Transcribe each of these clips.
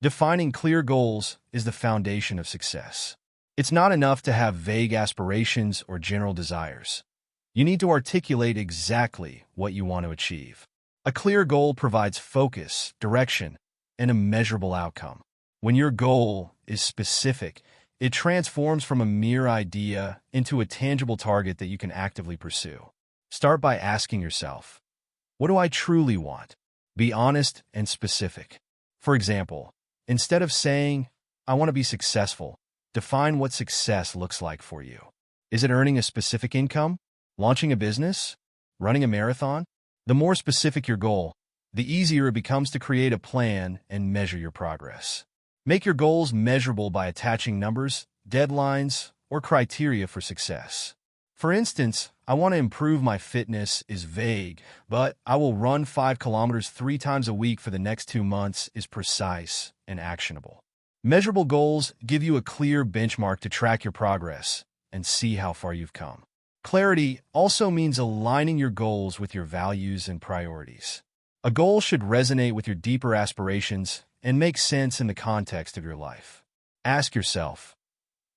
Defining clear goals is the foundation of success. It's not enough to have vague aspirations or general desires. You need to articulate exactly what you want to achieve. A clear goal provides focus, direction, and a measurable outcome. When your goal is specific, it transforms from a mere idea into a tangible target that you can actively pursue. Start by asking yourself, what do I truly want? Be honest and specific. For example, instead of saying, I want to be successful, define what success looks like for you. Is it earning a specific income? Launching a business? Running a marathon? The more specific your goal, the easier it becomes to create a plan and measure your progress. Make your goals measurable by attaching numbers, deadlines, or criteria for success. For instance, I want to improve my fitness is vague, but I will run 5 kilometers 3 times a week for the next 2 months is precise and actionable. Measurable goals give you a clear benchmark to track your progress and see how far you've come. Clarity also means aligning your goals with your values and priorities. A goal should resonate with your deeper aspirations and make sense in the context of your life. Ask yourself,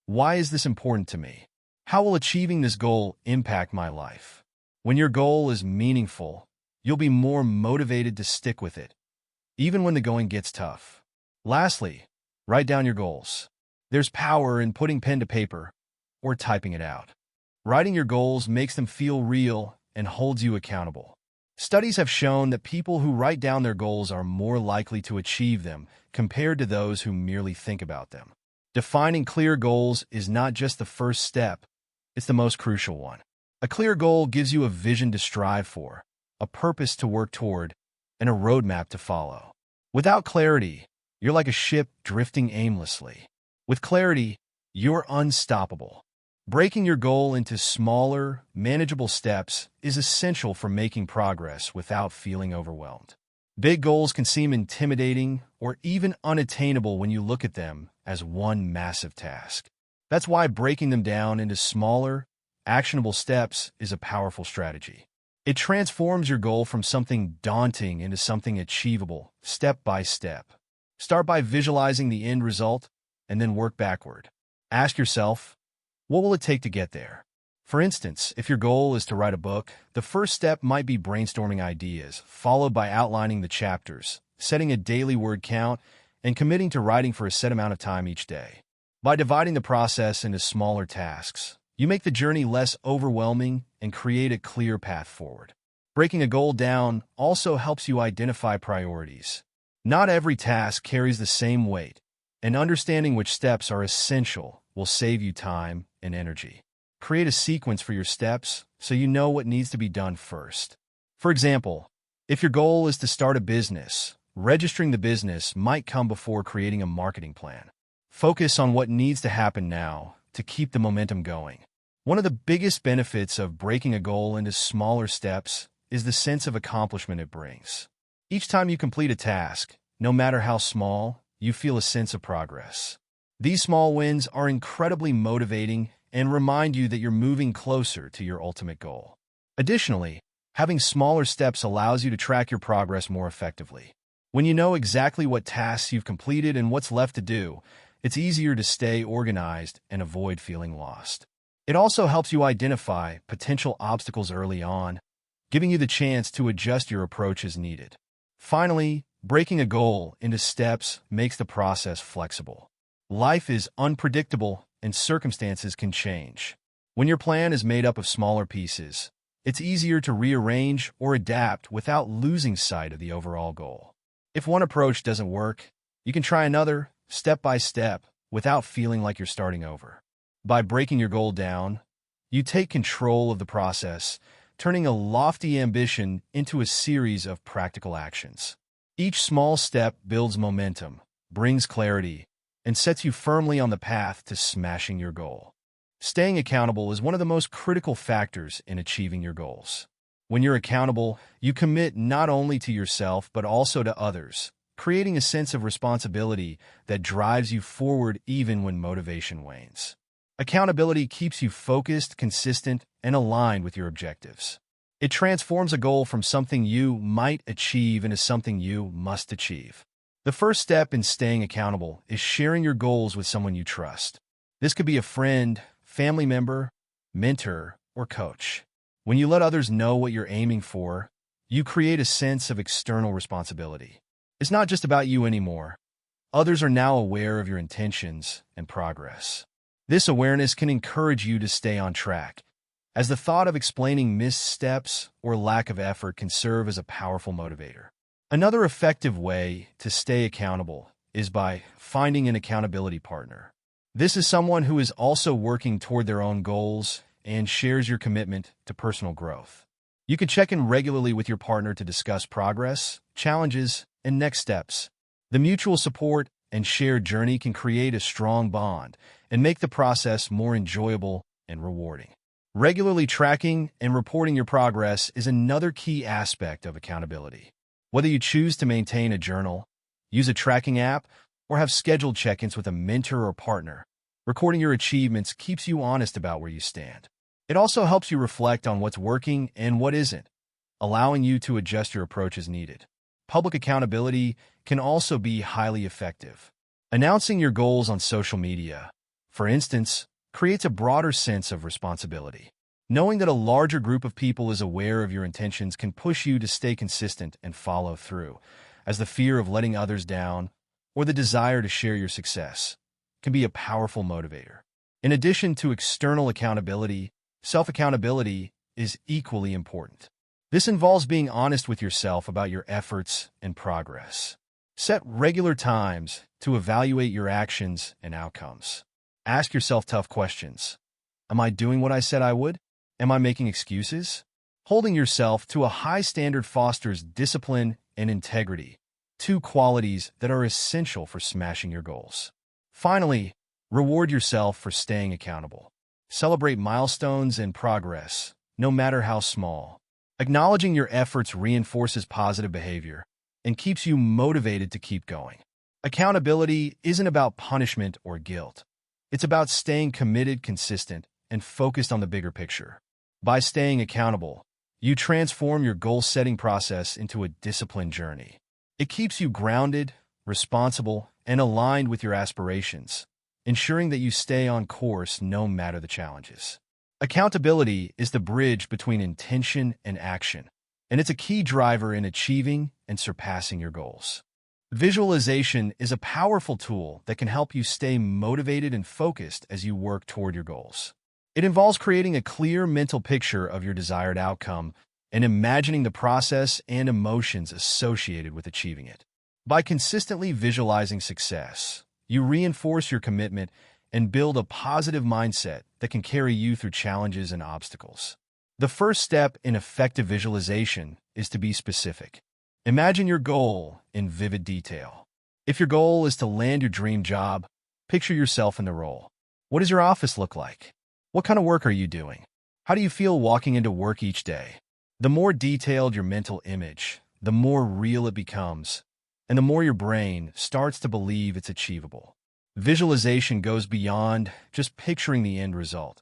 why is this important to me? How will achieving this goal impact my life? When your goal is meaningful, you'll be more motivated to stick with it, even when the going gets tough. Lastly, write down your goals. There's power in putting pen to paper or typing it out. Writing your goals makes them feel real and holds you accountable. Studies have shown that people who write down their goals are more likely to achieve them compared to those who merely think about them. Defining clear goals is not just the first step, it's the most crucial one. A clear goal gives you a vision to strive for, a purpose to work toward, and a roadmap to follow. Without clarity, you're like a ship drifting aimlessly. With clarity, you're unstoppable. Breaking your goal into smaller, manageable steps is essential for making progress without feeling overwhelmed. Big goals can seem intimidating or even unattainable when you look at them as one massive task. That's why breaking them down into smaller, actionable steps is a powerful strategy. It transforms your goal from something daunting into something achievable, step by step. Start by visualizing the end result and then work backward. Ask yourself, what will it take to get there? For instance, if your goal is to write a book, the first step might be brainstorming ideas, followed by outlining the chapters, setting a daily word count, and committing to writing for a set amount of time each day. By dividing the process into smaller tasks, you make the journey less overwhelming and create a clear path forward. Breaking a goal down also helps you identify priorities. Not every task carries the same weight, and understanding which steps are essential will save you time and energy. Create a sequence for your steps so you know what needs to be done first. For example, if your goal is to start a business, registering the business might come before creating a marketing plan. Focus on what needs to happen now to keep the momentum going. One of the biggest benefits of breaking a goal into smaller steps is the sense of accomplishment it brings. Each time you complete a task, no matter how small, you feel a sense of progress. These small wins are incredibly motivating and remind you that you're moving closer to your ultimate goal. Additionally, having smaller steps allows you to track your progress more effectively. When you know exactly what tasks you've completed and what's left to do, it's easier to stay organized and avoid feeling lost. It also helps you identify potential obstacles early on, giving you the chance to adjust your approach as needed. Finally, breaking a goal into steps makes the process flexible. Life is unpredictable and circumstances can change. When your plan is made up of smaller pieces, it's easier to rearrange or adapt without losing sight of the overall goal. If one approach doesn't work, you can try another, step by step, without feeling like you're starting over. By breaking your goal down, you take control of the process, turning a lofty ambition into a series of practical actions. Each small step builds momentum, brings clarity, and sets you firmly on the path to smashing your goal. Staying accountable is one of the most critical factors in achieving your goals. When you're accountable, you commit not only to yourself but also to others, creating a sense of responsibility that drives you forward even when motivation wanes. Accountability keeps you focused, consistent, and aligned with your objectives. It transforms a goal from something you might achieve into something you must achieve. The first step in staying accountable is sharing your goals with someone you trust. This could be a friend, family member, mentor, or coach. When you let others know what you're aiming for, you create a sense of external responsibility. It's not just about you anymore. Others are now aware of your intentions and progress. This awareness can encourage you to stay on track, as the thought of explaining missteps or lack of effort can serve as a powerful motivator. Another effective way to stay accountable is by finding an accountability partner. This is someone who is also working toward their own goals and shares your commitment to personal growth. You can check in regularly with your partner to discuss progress, challenges, and next steps. The mutual support and shared journey can create a strong bond and make the process more enjoyable and rewarding. Regularly tracking and reporting your progress is another key aspect of accountability. Whether you choose to maintain a journal, use a tracking app, or have scheduled check-ins with a mentor or partner, recording your achievements keeps you honest about where you stand. It also helps you reflect on what's working and what isn't, allowing you to adjust your approach as needed. Public accountability can also be highly effective. Announcing your goals on social media, for instance, creates a broader sense of responsibility. Knowing that a larger group of people is aware of your intentions can push you to stay consistent and follow through, as the fear of letting others down or the desire to share your success can be a powerful motivator. In addition to external accountability, self-accountability is equally important. This involves being honest with yourself about your efforts and progress. Set regular times to evaluate your actions and outcomes. Ask yourself tough questions. Am I doing what I said I would? Am I making excuses? Holding yourself to a high standard fosters discipline and integrity, two qualities that are essential for smashing your goals. Finally, reward yourself for staying accountable. Celebrate milestones and progress, no matter how small. Acknowledging your efforts reinforces positive behavior and keeps you motivated to keep going. Accountability isn't about punishment or guilt. It's about staying committed, consistent, and focused on the bigger picture. By staying accountable, you transform your goal-setting process into a disciplined journey. It keeps you grounded, responsible, and aligned with your aspirations, ensuring that you stay on course no matter the challenges. Accountability is the bridge between intention and action, and it's a key driver in achieving and surpassing your goals. Visualization is a powerful tool that can help you stay motivated and focused as you work toward your goals. It involves creating a clear mental picture of your desired outcome and imagining the process and emotions associated with achieving it. By consistently visualizing success, you reinforce your commitment and build a positive mindset that can carry you through challenges and obstacles. The first step in effective visualization is to be specific. Imagine your goal in vivid detail. If your goal is to land your dream job, picture yourself in the role. What does your office look like? What kind of work are you doing? How do you feel walking into work each day? The more detailed your mental image, the more real it becomes, and the more your brain starts to believe it's achievable. Visualization goes beyond just picturing the end result.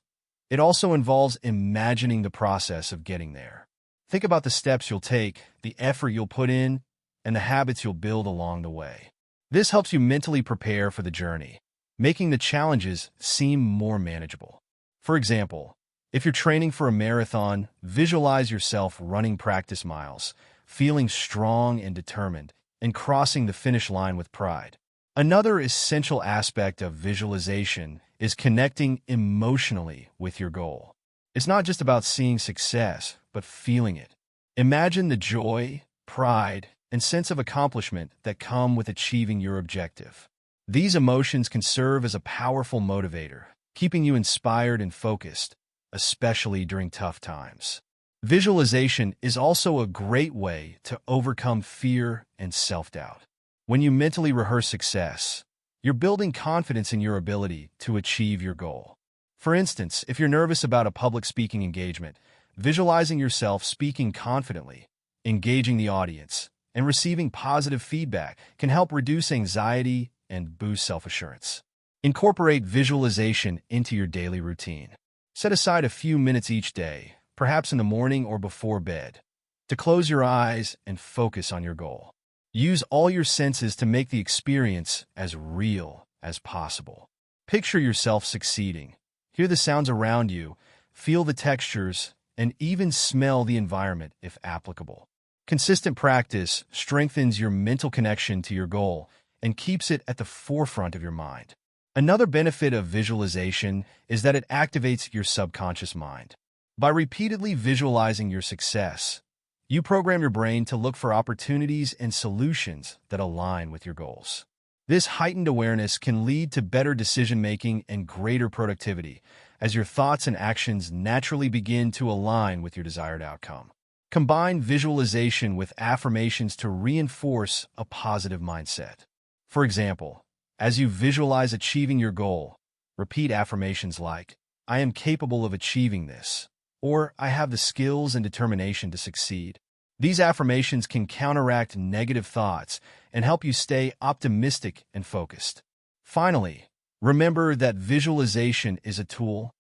It also involves imagining the process of getting there. Think about the steps you'll take, the effort you'll put in, and the habits you'll build along the way. This helps you mentally prepare for the journey, making the challenges seem more manageable. For example, if you're training for a marathon, visualize yourself running practice miles, feeling strong and determined, and crossing the finish line with pride. Another essential aspect of visualization is connecting emotionally with your goal. It's not just about seeing success, but feeling it. Imagine the joy, pride, and sense of accomplishment that come with achieving your objective. These emotions can serve as a powerful motivator, keeping you inspired and focused, especially during tough times. Visualization is also a great way to overcome fear and self-doubt. When you mentally rehearse success, you're building confidence in your ability to achieve your goal. For instance, if you're nervous about a public speaking engagement, visualizing yourself speaking confidently, engaging the audience, and receiving positive feedback can help reduce anxiety and boost self-assurance. Incorporate visualization into your daily routine. Set aside a few minutes each day, perhaps in the morning or before bed, to close your eyes and focus on your goal. Use all your senses to make the experience as real as possible. Picture yourself succeeding. Hear the sounds around you, feel the textures, and even smell the environment if applicable. Consistent practice strengthens your mental connection to your goal and keeps it at the forefront of your mind. Another benefit of visualization is that it activates your subconscious mind. By repeatedly visualizing your success, you program your brain to look for opportunities and solutions that align with your goals. This heightened awareness can lead to better decision-making and greater productivity, as your thoughts and actions naturally begin to align with your desired outcome. Combine visualization with affirmations to reinforce a positive mindset. For example, as you visualize achieving your goal, repeat affirmations like, "I am capable of achieving this," or "I have the skills and determination to succeed." These affirmations can counteract negative thoughts and help you stay optimistic and focused. Finally, remember that visualization is a tool,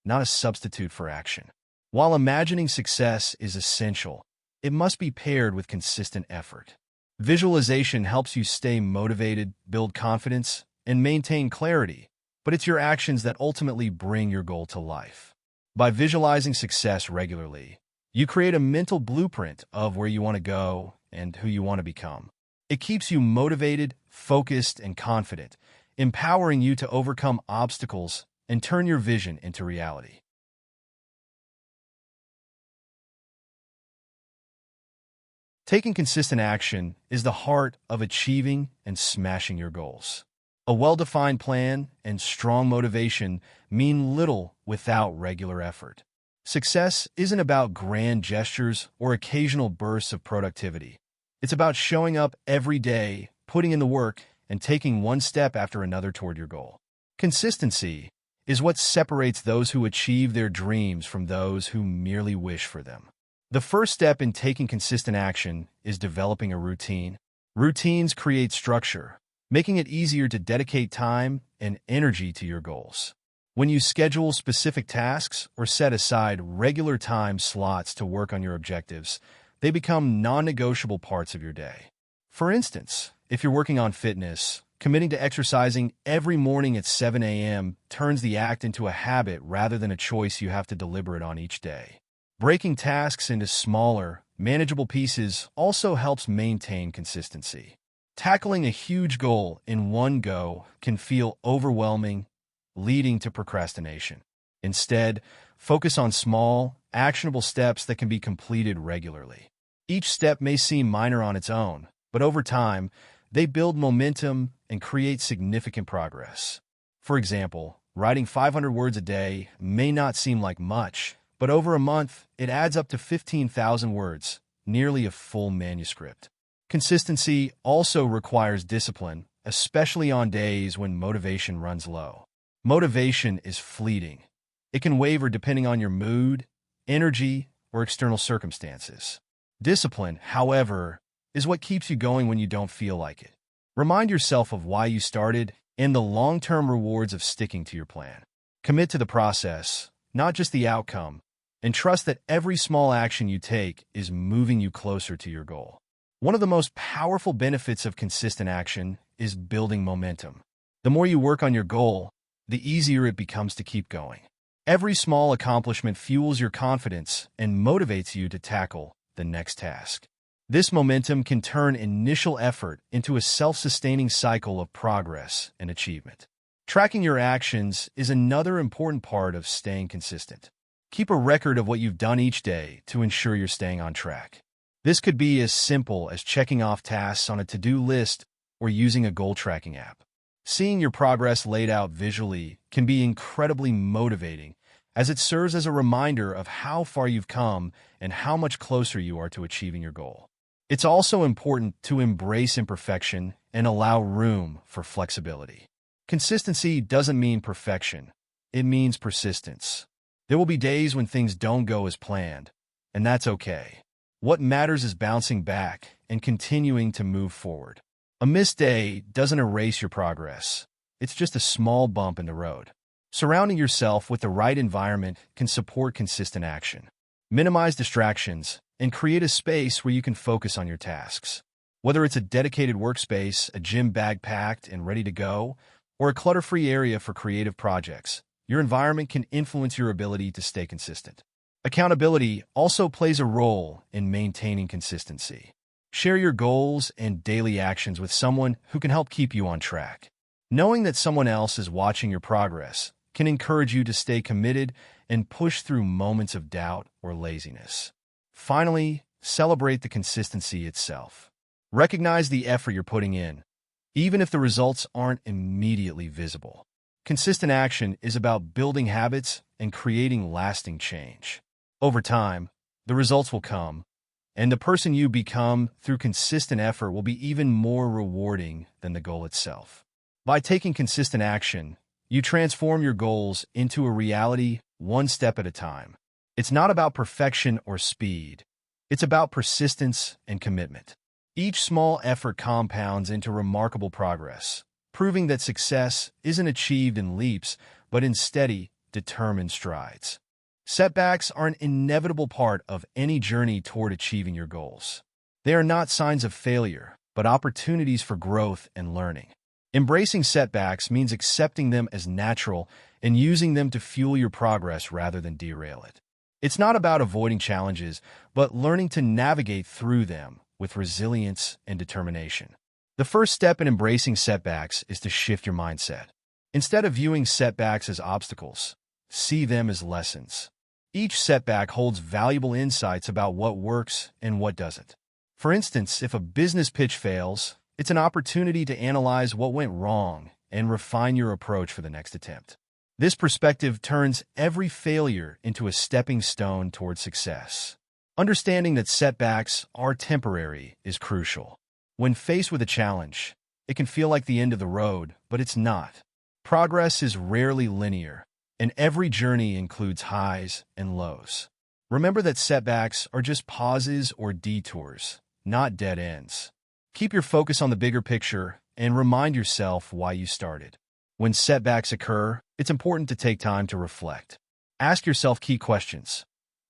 not a substitute for action. While imagining success is essential, it must be paired with consistent effort. Visualization helps you stay motivated, build confidence, and maintain clarity, but it's your actions that ultimately bring your goal to life. By visualizing success regularly, you create a mental blueprint of where you want to go and who you want to become. It keeps you motivated, focused, and confident, empowering you to overcome obstacles and turn your vision into reality. Taking consistent action is the heart of achieving and smashing your goals. A well-defined plan and strong motivation mean little without regular effort. Success isn't about grand gestures or occasional bursts of productivity. It's about showing up every day, putting in the work, and taking one step after another toward your goal. Consistency is what separates those who achieve their dreams from those who merely wish for them. The first step in taking consistent action is developing a routine. Routines create structure, making it easier to dedicate time and energy to your goals. When you schedule specific tasks or set aside regular time slots to work on your objectives, they become non-negotiable parts of your day. For instance, if you're working on fitness, committing to exercising every morning at 7 a.m. turns the act into a habit rather than a choice you have to deliberate on each day. Breaking tasks into smaller, manageable pieces also helps maintain consistency. Tackling a huge goal in one go can feel overwhelming, leading to procrastination. Instead, focus on small, actionable steps that can be completed regularly. Each step may seem minor on its own, but over time, they build momentum and create significant progress. For example, writing 500 words a day may not seem like much, but over a month, it adds up to 15,000 words, nearly a full manuscript. Consistency also requires discipline, especially on days when motivation runs low. Motivation is fleeting. It can waver depending on your mood, energy, or external circumstances. Discipline, however, is what keeps you going when you don't feel like it. Remind yourself of why you started and the long-term rewards of sticking to your plan. Commit to the process, not just the outcome, and trust that every small action you take is moving you closer to your goal. One of the most powerful benefits of consistent action is building momentum. The more you work on your goal, the easier it becomes to keep going. Every small accomplishment fuels your confidence and motivates you to tackle the next task. This momentum can turn initial effort into a self-sustaining cycle of progress and achievement. Tracking your actions is another important part of staying consistent. Keep a record of what you've done each day to ensure you're staying on track. This could be as simple as checking off tasks on a to-do list or using a goal tracking app. Seeing your progress laid out visually can be incredibly motivating, as it serves as a reminder of how far you've come and how much closer you are to achieving your goal. It's also important to embrace imperfection and allow room for flexibility. Consistency doesn't mean perfection. It means persistence. There will be days when things don't go as planned, and that's okay. What matters is bouncing back and continuing to move forward. A missed day doesn't erase your progress. It's just a small bump in the road. Surrounding yourself with the right environment can support consistent action. Minimize distractions and create a space where you can focus on your tasks. Whether it's a dedicated workspace, a gym bag packed and ready to go, or a clutter-free area for creative projects, your environment can influence your ability to stay consistent. Accountability also plays a role in maintaining consistency. Share your goals and daily actions with someone who can help keep you on track. Knowing that someone else is watching your progress can encourage you to stay committed and push through moments of doubt or laziness. Finally, celebrate the consistency itself. Recognize the effort you're putting in, even if the results aren't immediately visible. Consistent action is about building habits and creating lasting change. Over time, the results will come, and the person you become through consistent effort will be even more rewarding than the goal itself. By taking consistent action, you transform your goals into a reality one step at a time. It's not about perfection or speed. It's about persistence and commitment. Each small effort compounds into remarkable progress, proving that success isn't achieved in leaps, but in steady, determined strides. Setbacks are an inevitable part of any journey toward achieving your goals. They are not signs of failure, but opportunities for growth and learning. Embracing setbacks means accepting them as natural and using them to fuel your progress rather than derail it. It's not about avoiding challenges, but learning to navigate through them with resilience and determination. The first step in embracing setbacks is to shift your mindset. Instead of viewing setbacks as obstacles, see them as lessons. Each setback holds valuable insights about what works and what doesn't. For instance, if a business pitch fails, it's an opportunity to analyze what went wrong and refine your approach for the next attempt. This perspective turns every failure into a stepping stone toward success. Understanding that setbacks are temporary is crucial. When faced with a challenge, it can feel like the end of the road, but it's not. Progress is rarely linear, and every journey includes highs and lows. Remember that setbacks are just pauses or detours, not dead ends. Keep your focus on the bigger picture and remind yourself why you started. When setbacks occur, it's important to take time to reflect. Ask yourself key questions.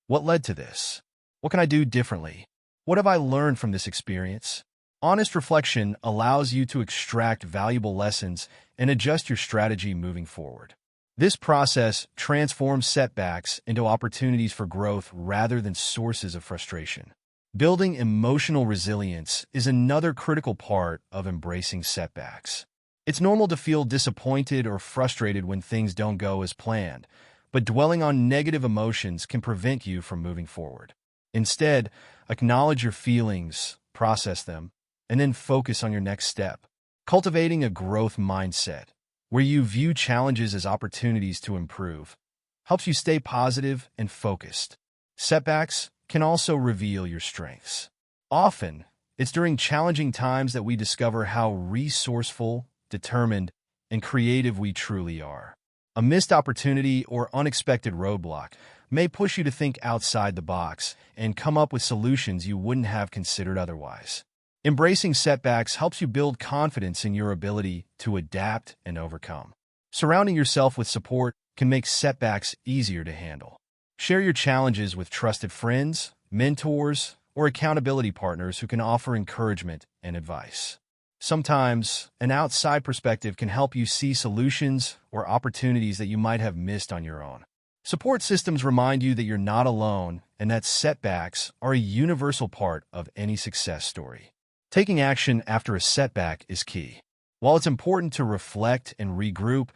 What led to this? What can I do differently? What have I learned from this experience? Honest reflection allows you to extract valuable lessons and adjust your strategy moving forward. This process transforms setbacks into opportunities for growth rather than sources of frustration. Building emotional resilience is another critical part of embracing setbacks. It's normal to feel disappointed or frustrated when things don't go as planned, but dwelling on negative emotions can prevent you from moving forward. Instead, acknowledge your feelings, process them, and then focus on your next step. Cultivating a growth mindset, where you view challenges as opportunities to improve, helps you stay positive and focused. Setbacks can also reveal your strengths. Often, it's during challenging times that we discover how resourceful, determined, and creative we truly are. A missed opportunity or unexpected roadblock may push you to think outside the box and come up with solutions you wouldn't have considered otherwise. Embracing setbacks helps you build confidence in your ability to adapt and overcome. Surrounding yourself with support can make setbacks easier to handle. Share your challenges with trusted friends, mentors, or accountability partners who can offer encouragement and advice. Sometimes, an outside perspective can help you see solutions or opportunities that you might have missed on your own. Support systems remind you that you're not alone and that setbacks are a universal part of any success story. Taking action after a setback is key. While it's important to reflect and regroup,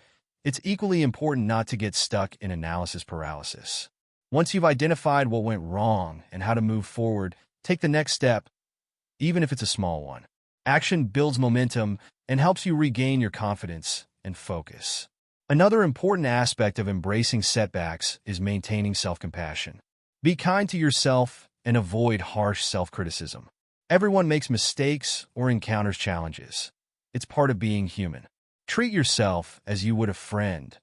it's equally important not to get stuck in analysis paralysis. Once you've identified what went wrong and how to move forward, take the next step, even if it's a small one. Action builds momentum and helps you regain your confidence and focus. Another important aspect of embracing setbacks is maintaining self-compassion. Be kind to yourself and avoid harsh self-criticism. Everyone makes mistakes or encounters challenges. It's part of being human. Treat yourself as you would a friend.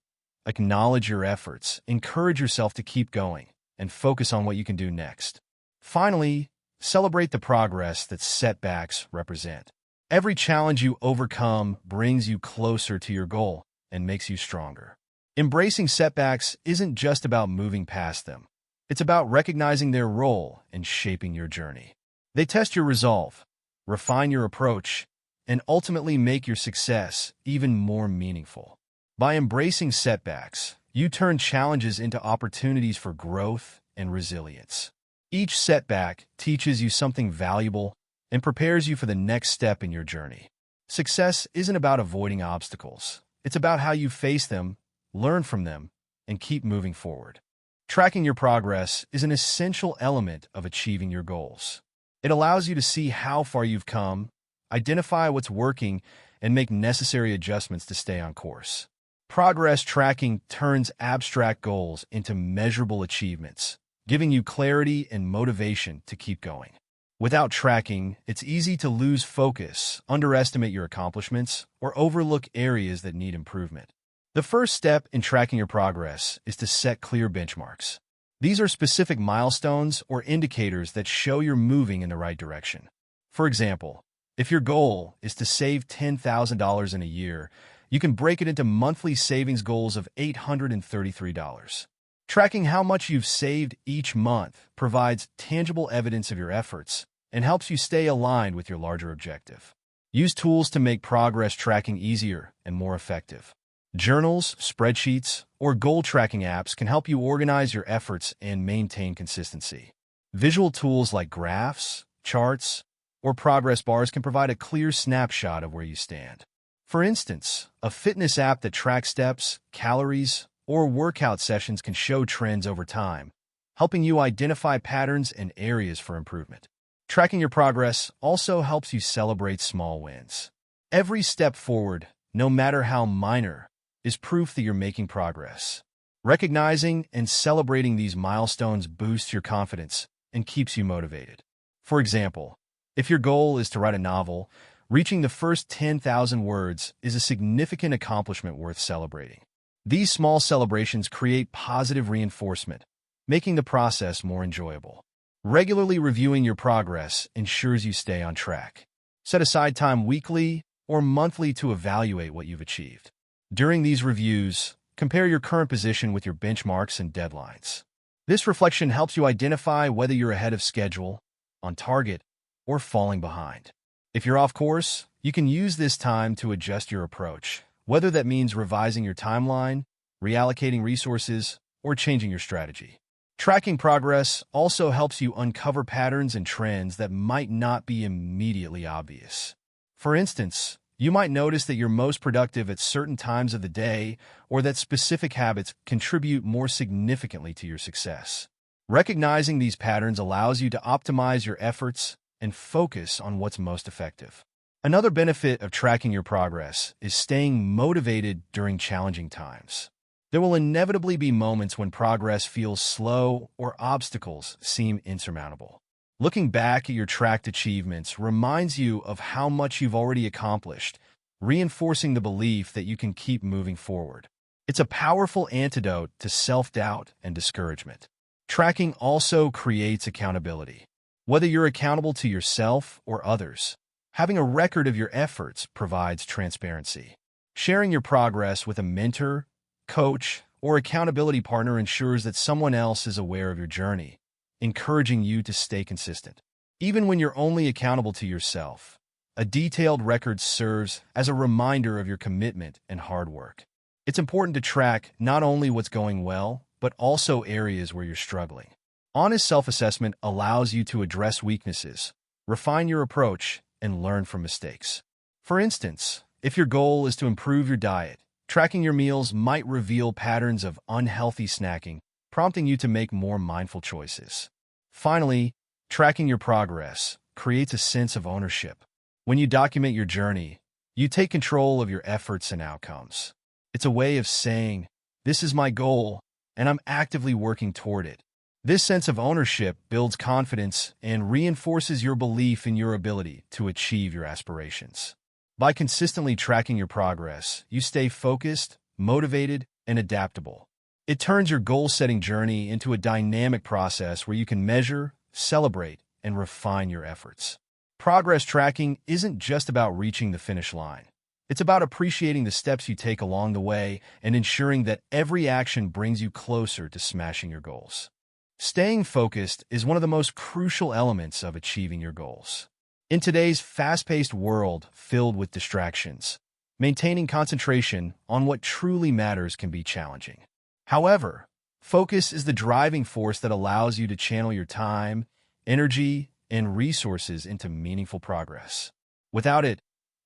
Acknowledge your efforts, encourage yourself to keep going, and focus on what you can do next. Finally, celebrate the progress that setbacks represent. Every challenge you overcome brings you closer to your goal and makes you stronger. Embracing setbacks isn't just about moving past them. It's about recognizing their role in shaping your journey. They test your resolve, refine your approach, and ultimately make your success even more meaningful. By embracing setbacks, you turn challenges into opportunities for growth and resilience. Each setback teaches you something valuable and prepares you for the next step in your journey. Success isn't about avoiding obstacles. It's about how you face them, learn from them, and keep moving forward. Tracking your progress is an essential element of achieving your goals. It allows you to see how far you've come, identify what's working, and make necessary adjustments to stay on course. Progress tracking turns abstract goals into measurable achievements, giving you clarity and motivation to keep going. Without tracking, it's easy to lose focus, underestimate your accomplishments, or overlook areas that need improvement. The first step in tracking your progress is to set clear benchmarks. These are specific milestones or indicators that show you're moving in the right direction. For example, if your goal is to save $10,000 in a year, you can break it into monthly savings goals of $833. Tracking how much you've saved each month provides tangible evidence of your efforts and helps you stay aligned with your larger objective. Use tools to make progress tracking easier and more effective. Journals, spreadsheets, or goal tracking apps can help you organize your efforts and maintain consistency. Visual tools like graphs, charts, or progress bars can provide a clear snapshot of where you stand. For instance, a fitness app that tracks steps, calories, or workout sessions can show trends over time, helping you identify patterns and areas for improvement. Tracking your progress also helps you celebrate small wins. Every step forward, no matter how minor, is proof that you're making progress. Recognizing and celebrating these milestones boosts your confidence and keeps you motivated. For example, if your goal is to write a novel, reaching the first 10,000 words is a significant accomplishment worth celebrating. These small celebrations create positive reinforcement, making the process more enjoyable. Regularly reviewing your progress ensures you stay on track. Set aside time weekly or monthly to evaluate what you've achieved. During these reviews, compare your current position with your benchmarks and deadlines. This reflection helps you identify whether you're ahead of schedule, on target, or falling behind. If you're off course, you can use this time to adjust your approach, whether that means revising your timeline, reallocating resources, or changing your strategy. Tracking progress also helps you uncover patterns and trends that might not be immediately obvious. For instance, you might notice that you're most productive at certain times of the day, or that specific habits contribute more significantly to your success. Recognizing these patterns allows you to optimize your efforts and focus on what's most effective. Another benefit of tracking your progress is staying motivated during challenging times. There will inevitably be moments when progress feels slow or obstacles seem insurmountable. Looking back at your tracked achievements reminds you of how much you've already accomplished, reinforcing the belief that you can keep moving forward. It's a powerful antidote to self-doubt and discouragement. Tracking also creates accountability. Whether you're accountable to yourself or others, having a record of your efforts provides transparency. Sharing your progress with a mentor, coach, or accountability partner ensures that someone else is aware of your journey, encouraging you to stay consistent. Even when you're only accountable to yourself, a detailed record serves as a reminder of your commitment and hard work. It's important to track not only what's going well, but also areas where you're struggling. Honest self-assessment allows you to address weaknesses, refine your approach, and learn from mistakes. For instance, if your goal is to improve your diet, tracking your meals might reveal patterns of unhealthy snacking, prompting you to make more mindful choices. Finally, tracking your progress creates a sense of ownership. When you document your journey, you take control of your efforts and outcomes. It's a way of saying, "This is my goal, and I'm actively working toward it." This sense of ownership builds confidence and reinforces your belief in your ability to achieve your aspirations. By consistently tracking your progress, you stay focused, motivated, and adaptable. It turns your goal-setting journey into a dynamic process where you can measure, celebrate, and refine your efforts. Progress tracking isn't just about reaching the finish line. It's about appreciating the steps you take along the way and ensuring that every action brings you closer to smashing your goals. Staying focused is one of the most crucial elements of achieving your goals. In today's fast-paced world filled with distractions, maintaining concentration on what truly matters can be challenging. However, focus is the driving force that allows you to channel your time, energy, and resources into meaningful progress. Without it,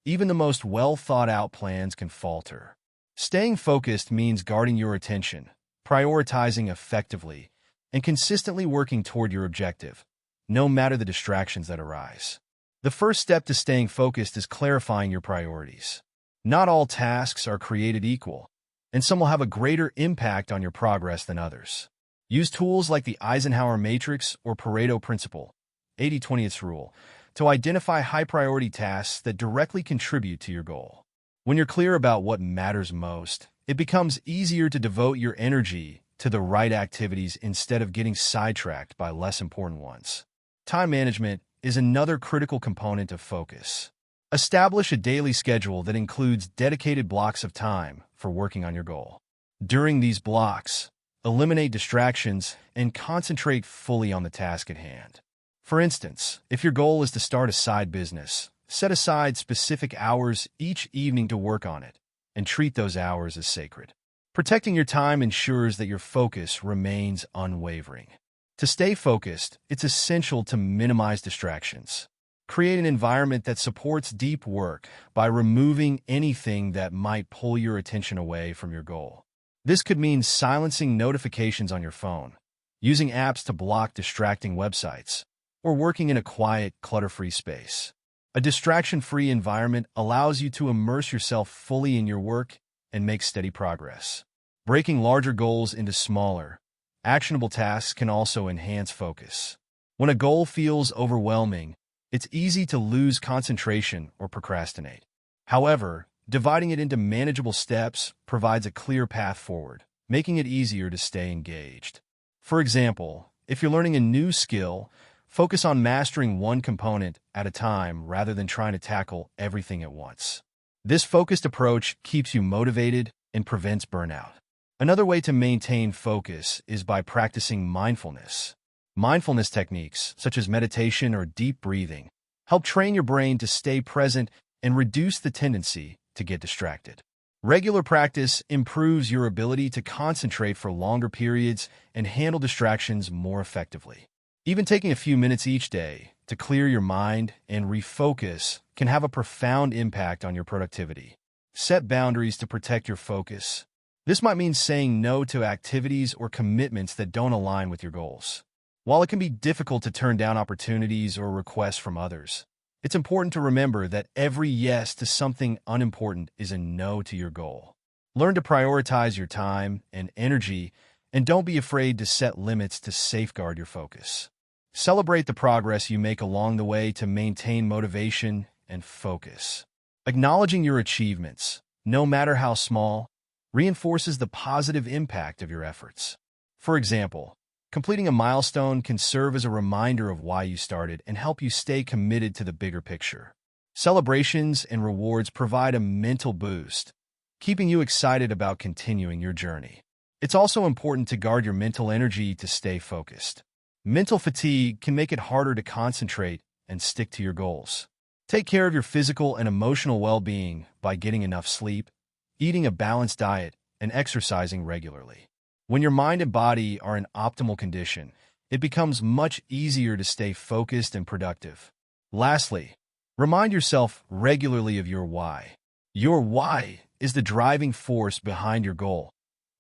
even the most well-thought-out plans can falter. Staying focused means guarding your attention, prioritizing effectively, and consistently working toward your objective, no matter the distractions that arise. The first step to staying focused is clarifying your priorities. Not all tasks are created equal, and some will have a greater impact on your progress than others. Use tools like the Eisenhower Matrix or Pareto Principle, 80-20 rule, to identify high-priority tasks that directly contribute to your goal. When you're clear about what matters most, it becomes easier to devote your energy to the right activities instead of getting sidetracked by less important ones. Time management is another critical component of focus. Establish a daily schedule that includes dedicated blocks of time for working on your goal. During these blocks, eliminate distractions and concentrate fully on the task at hand. For instance, if your goal is to start a side business, set aside specific hours each evening to work on it, and treat those hours as sacred. Protecting your time ensures that your focus remains unwavering. To stay focused, it's essential to minimize distractions. Create an environment that supports deep work by removing anything that might pull your attention away from your goal. This could mean silencing notifications on your phone, using apps to block distracting websites, or working in a quiet, clutter-free space. A distraction-free environment allows you to immerse yourself fully in your work and make steady progress. Breaking larger goals into smaller, actionable tasks can also enhance focus. When a goal feels overwhelming, it's easy to lose concentration or procrastinate. However, dividing it into manageable steps provides a clear path forward, making it easier to stay engaged. For example, if you're learning a new skill, focus on mastering one component at a time rather than trying to tackle everything at once. This focused approach keeps you motivated and prevents burnout. Another way to maintain focus is by practicing mindfulness. Mindfulness techniques, such as meditation or deep breathing, help train your brain to stay present and reduce the tendency to get distracted. Regular practice improves your ability to concentrate for longer periods and handle distractions more effectively. Even taking a few minutes each day to clear your mind and refocus can have a profound impact on your productivity. Set boundaries to protect your focus. This might mean saying no to activities or commitments that don't align with your goals. While it can be difficult to turn down opportunities or requests from others, it's important to remember that every yes to something unimportant is a no to your goal. Learn to prioritize your time and energy, and don't be afraid to set limits to safeguard your focus. Celebrate the progress you make along the way to maintain motivation and focus. Acknowledging your achievements, no matter how small, reinforces the positive impact of your efforts. For example, completing a milestone can serve as a reminder of why you started and help you stay committed to the bigger picture. Celebrations and rewards provide a mental boost, keeping you excited about continuing your journey. It's also important to guard your mental energy to stay focused. Mental fatigue can make it harder to concentrate and stick to your goals. Take care of your physical and emotional well-being by getting enough sleep, eating a balanced diet, and exercising regularly. When your mind and body are in optimal condition, it becomes much easier to stay focused and productive. Lastly, remind yourself regularly of your why. Your why is the driving force behind your goal,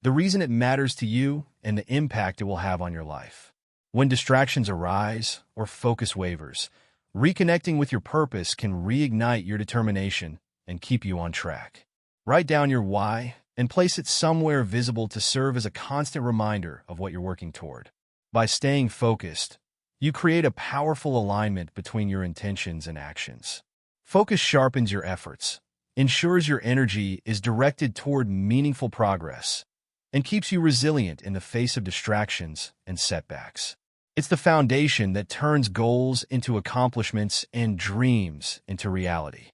the reason it matters to you, and the impact it will have on your life. When distractions arise or focus wavers, reconnecting with your purpose can reignite your determination and keep you on track. Write down your why and place it somewhere visible to serve as a constant reminder of what you're working toward. By staying focused, you create a powerful alignment between your intentions and actions. Focus sharpens your efforts, ensures your energy is directed toward meaningful progress, and keeps you resilient in the face of distractions and setbacks. It's the foundation that turns goals into accomplishments and dreams into reality.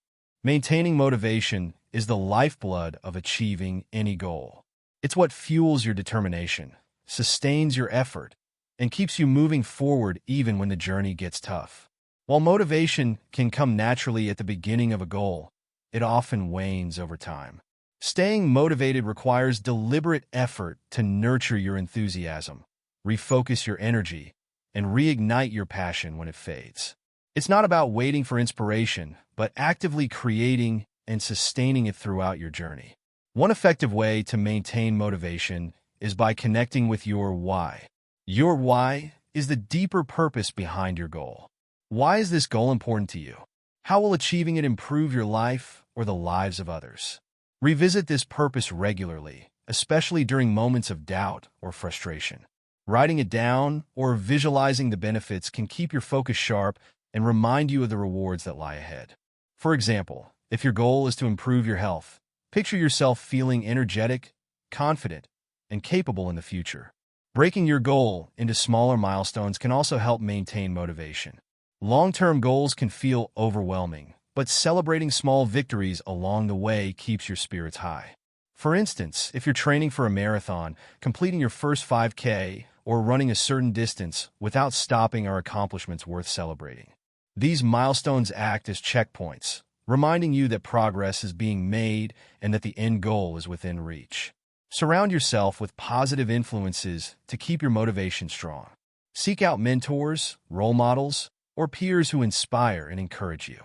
Maintaining motivation is the lifeblood of achieving any goal. It's what fuels your determination, sustains your effort, and keeps you moving forward even when the journey gets tough. While motivation can come naturally at the beginning of a goal, it often wanes over time. Staying motivated requires deliberate effort to nurture your enthusiasm, refocus your energy, and reignite your passion when it fades. It's not about waiting for inspiration, but actively creating and sustaining it throughout your journey. One effective way to maintain motivation is by connecting with your why. Your why is the deeper purpose behind your goal. Why is this goal important to you? How will achieving it improve your life or the lives of others? Revisit this purpose regularly, especially during moments of doubt or frustration. Writing it down or visualizing the benefits can keep your focus sharp and remind you of the rewards that lie ahead. For example, if your goal is to improve your health, picture yourself feeling energetic, confident, and capable in the future. Breaking your goal into smaller milestones can also help maintain motivation. Long-term goals can feel overwhelming, but celebrating small victories along the way keeps your spirits high. For instance, if you're training for a marathon, completing your first 5K or running a certain distance without stopping are accomplishments worth celebrating. These milestones act as checkpoints, reminding you that progress is being made and that the end goal is within reach. Surround yourself with positive influences to keep your motivation strong. Seek out mentors, role models, or peers who inspire and encourage you.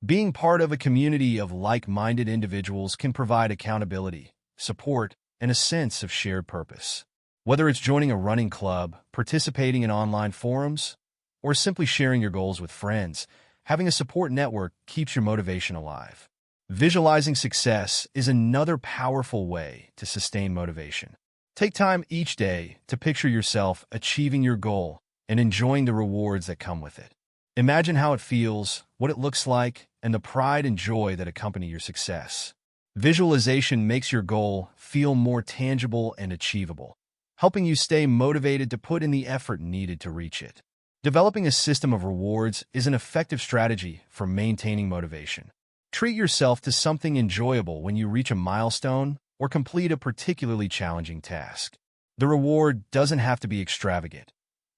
Being part of a community of like-minded individuals can provide accountability, support, and a sense of shared purpose. Whether it's joining a running club, participating in online forums, or simply sharing your goals with friends, having a support network keeps your motivation alive. Visualizing success is another powerful way to sustain motivation. Take time each day to picture yourself achieving your goal and enjoying the rewards that come with it. Imagine how it feels, what it looks like, and the pride and joy that accompany your success. Visualization makes your goal feel more tangible and achievable, helping you stay motivated to put in the effort needed to reach it. Developing a system of rewards is an effective strategy for maintaining motivation. Treat yourself to something enjoyable when you reach a milestone or complete a particularly challenging task. The reward doesn't have to be extravagant.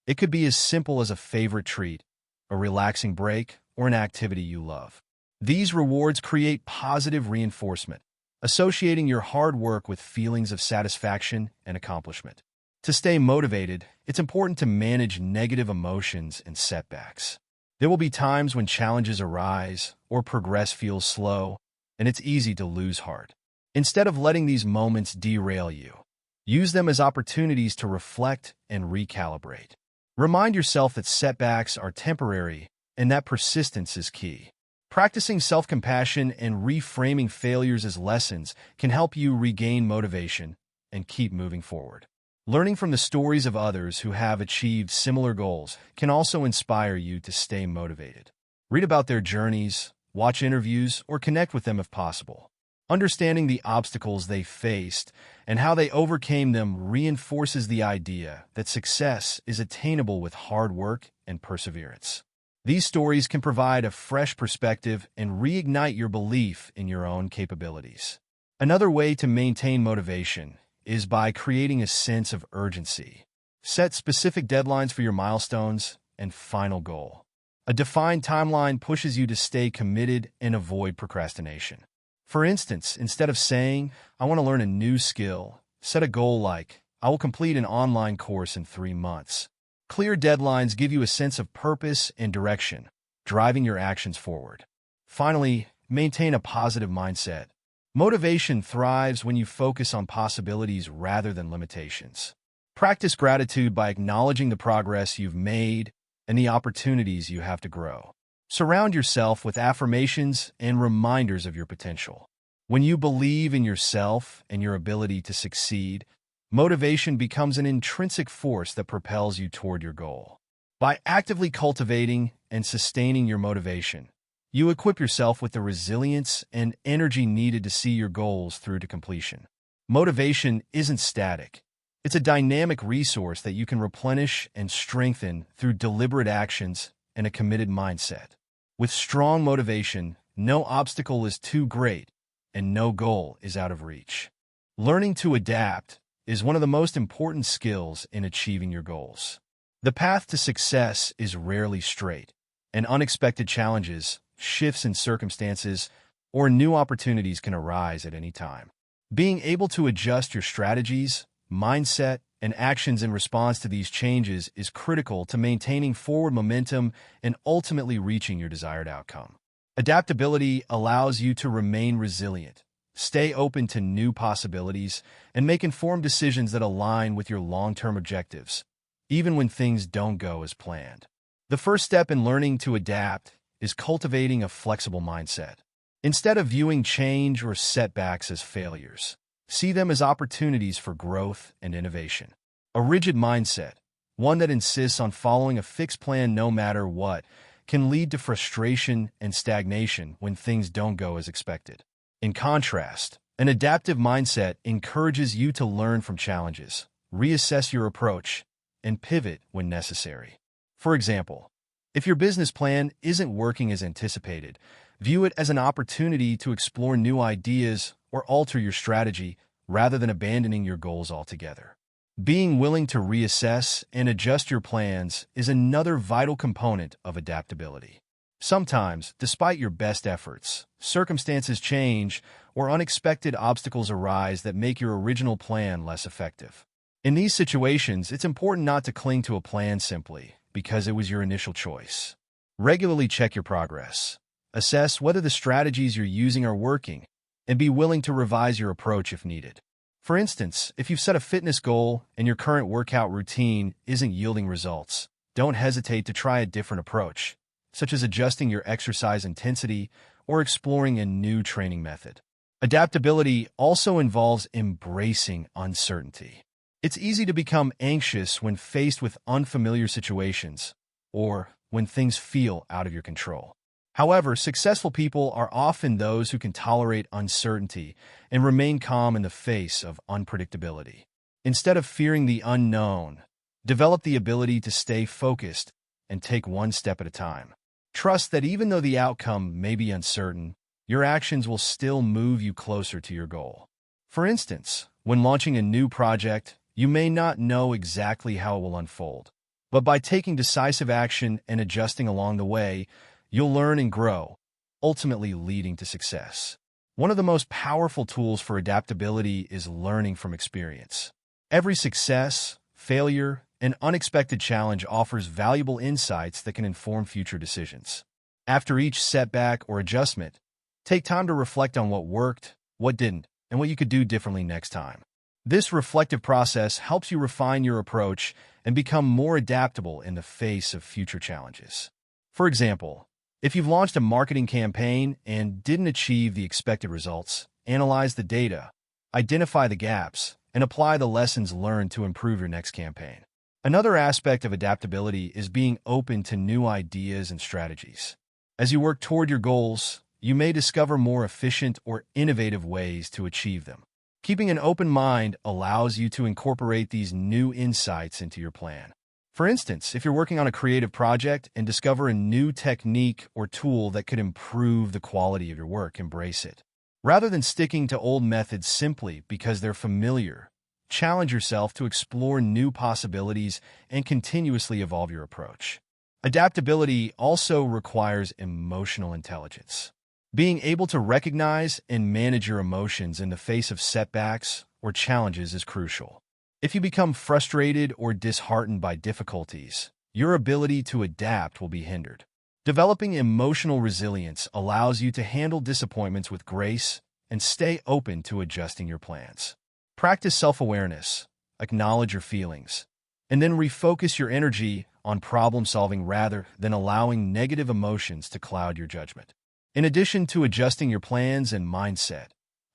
It could be as simple as a favorite treat, a relaxing break, or an activity you love. These rewards create positive reinforcement, associating your hard work with feelings of satisfaction and accomplishment. To stay motivated, it's important to manage negative emotions and setbacks. There will be times when challenges arise or progress feels slow, and it's easy to lose heart. Instead of letting these moments derail you, use them as opportunities to reflect and recalibrate. Remind yourself that setbacks are temporary and that persistence is key. Practicing self-compassion and reframing failures as lessons can help you regain motivation and keep moving forward. Learning from the stories of others who have achieved similar goals can also inspire you to stay motivated. Read about their journeys, watch interviews, or connect with them if possible. Understanding the obstacles they faced and how they overcame them reinforces the idea that success is attainable with hard work and perseverance. These stories can provide a fresh perspective and reignite your belief in your own capabilities. Another way to maintain motivation is by creating a sense of urgency. Set specific deadlines for your milestones and final goal. A defined timeline pushes you to stay committed and avoid procrastination. For instance, instead of saying, "I want to learn a new skill," set a goal like, "I will complete an online course in 3 months." Clear deadlines give you a sense of purpose and direction, driving your actions forward. Finally, maintain a positive mindset. Motivation thrives when you focus on possibilities rather than limitations. Practice gratitude by acknowledging the progress you've made and the opportunities you have to grow. Surround yourself with affirmations and reminders of your potential. When you believe in yourself and your ability to succeed, motivation becomes an intrinsic force that propels you toward your goal. By actively cultivating and sustaining your motivation, you equip yourself with the resilience and energy needed to see your goals through to completion. Motivation isn't static. It's a dynamic resource that you can replenish and strengthen through deliberate actions and a committed mindset. With strong motivation, no obstacle is too great and no goal is out of reach. Learning to adapt is one of the most important skills in achieving your goals. The path to success is rarely straight, and unexpected challenges, shifts in circumstances, or new opportunities can arise at any time. Being able to adjust your strategies, mindset, and actions in response to these changes is critical to maintaining forward momentum and ultimately reaching your desired outcome. Adaptability allows you to remain resilient, stay open to new possibilities, and make informed decisions that align with your long-term objectives, even when things don't go as planned. The first step in learning to adapt is cultivating a flexible mindset. Instead of viewing change or setbacks as failures, see them as opportunities for growth and innovation. A rigid mindset, one that insists on following a fixed plan no matter what, can lead to frustration and stagnation when things don't go as expected. In contrast, an adaptive mindset encourages you to learn from challenges, reassess your approach, and pivot when necessary. For example, if your business plan isn't working as anticipated, view it as an opportunity to explore new ideas or alter your strategy rather than abandoning your goals altogether. Being willing to reassess and adjust your plans is another vital component of adaptability. Sometimes, despite your best efforts, circumstances change or unexpected obstacles arise that make your original plan less effective. In these situations, it's important not to cling to a plan simply because it was your initial choice. Regularly check your progress. Assess whether the strategies you're using are working, and be willing to revise your approach if needed. For instance, if you've set a fitness goal and your current workout routine isn't yielding results, don't hesitate to try a different approach, such as adjusting your exercise intensity or exploring a new training method. Adaptability also involves embracing uncertainty. It's easy to become anxious when faced with unfamiliar situations or when things feel out of your control. However, successful people are often those who can tolerate uncertainty and remain calm in the face of unpredictability. Instead of fearing the unknown, develop the ability to stay focused and take one step at a time. Trust that even though the outcome may be uncertain, your actions will still move you closer to your goal. For instance, when launching a new project, you may not know exactly how it will unfold, but by taking decisive action and adjusting along the way, you'll learn and grow, ultimately leading to success. One of the most powerful tools for adaptability is learning from experience. Every success, failure, and unexpected challenge offers valuable insights that can inform future decisions. After each setback or adjustment, take time to reflect on what worked, what didn't, and what you could do differently next time. This reflective process helps you refine your approach and become more adaptable in the face of future challenges. For example, if you've launched a marketing campaign and didn't achieve the expected results, analyze the data, identify the gaps, and apply the lessons learned to improve your next campaign. Another aspect of adaptability is being open to new ideas and strategies. As you work toward your goals, you may discover more efficient or innovative ways to achieve them. Keeping an open mind allows you to incorporate these new insights into your plan. For instance, if you're working on a creative project and discover a new technique or tool that could improve the quality of your work, embrace it. Rather than sticking to old methods simply because they're familiar, challenge yourself to explore new possibilities and continuously evolve your approach. Adaptability also requires emotional intelligence. Being able to recognize and manage your emotions in the face of setbacks or challenges is crucial. If you become frustrated or disheartened by difficulties, your ability to adapt will be hindered. Developing emotional resilience allows you to handle disappointments with grace and stay open to adjusting your plans. Practice self-awareness, acknowledge your feelings, and then refocus your energy on problem-solving rather than allowing negative emotions to cloud your judgment. In addition to adjusting your plans and mindset,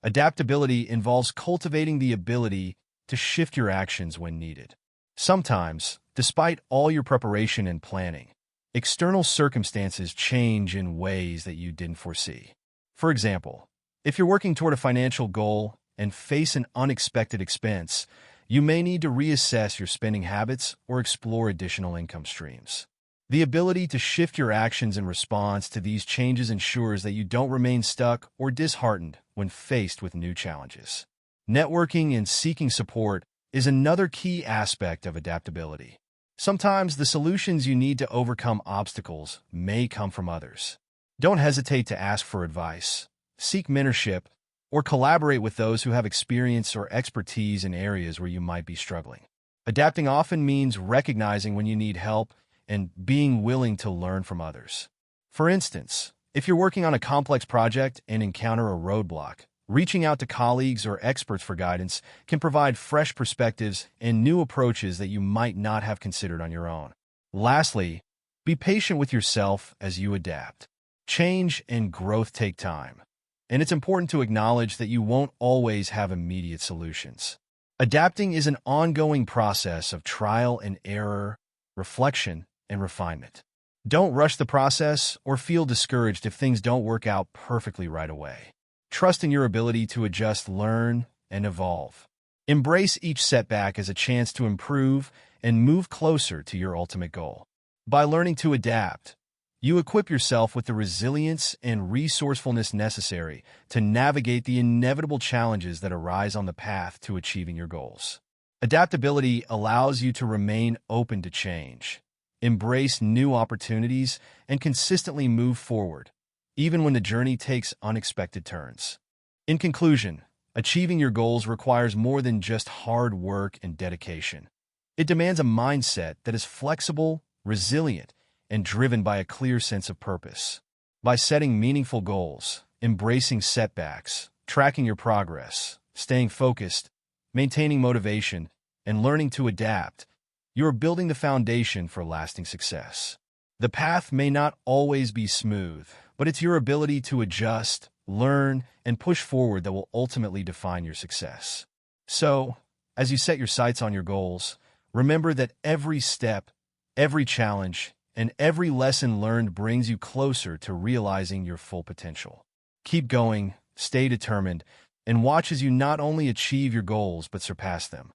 adaptability involves cultivating the ability to shift your actions when needed. Sometimes, despite all your preparation and planning, external circumstances change in ways that you didn't foresee. For example, if you're working toward a financial goal and face an unexpected expense, you may need to reassess your spending habits or explore additional income streams. The ability to shift your actions in response to these changes ensures that you don't remain stuck or disheartened when faced with new challenges. Networking and seeking support is another key aspect of adaptability. Sometimes the solutions you need to overcome obstacles may come from others. Don't hesitate to ask for advice, seek mentorship, or collaborate with those who have experience or expertise in areas where you might be struggling. Adapting often means recognizing when you need help and being willing to learn from others. For instance, if you're working on a complex project and encounter a roadblock, reaching out to colleagues or experts for guidance can provide fresh perspectives and new approaches that you might not have considered on your own. Lastly, be patient with yourself as you adapt. Change and growth take time, and it's important to acknowledge that you won't always have immediate solutions. Adapting is an ongoing process of trial and error, reflection, and refinement. Don't rush the process or feel discouraged if things don't work out perfectly right away. Trust in your ability to adjust, learn, and evolve. Embrace each setback as a chance to improve and move closer to your ultimate goal. By learning to adapt, you equip yourself with the resilience and resourcefulness necessary to navigate the inevitable challenges that arise on the path to achieving your goals. Adaptability allows you to remain open to change, embrace new opportunities, and consistently move forward, even when the journey takes unexpected turns. In conclusion, achieving your goals requires more than just hard work and dedication. It demands a mindset that is flexible, resilient, and driven by a clear sense of purpose. By setting meaningful goals, embracing setbacks, tracking your progress, staying focused, maintaining motivation, and learning to adapt, you are building the foundation for lasting success. The path may not always be smooth, but it's your ability to adjust, learn, and push forward that will ultimately define your success. So, as you set your sights on your goals, remember that every step, every challenge, and every lesson learned brings you closer to realizing your full potential. Keep going, stay determined, and watch as you not only achieve your goals but surpass them.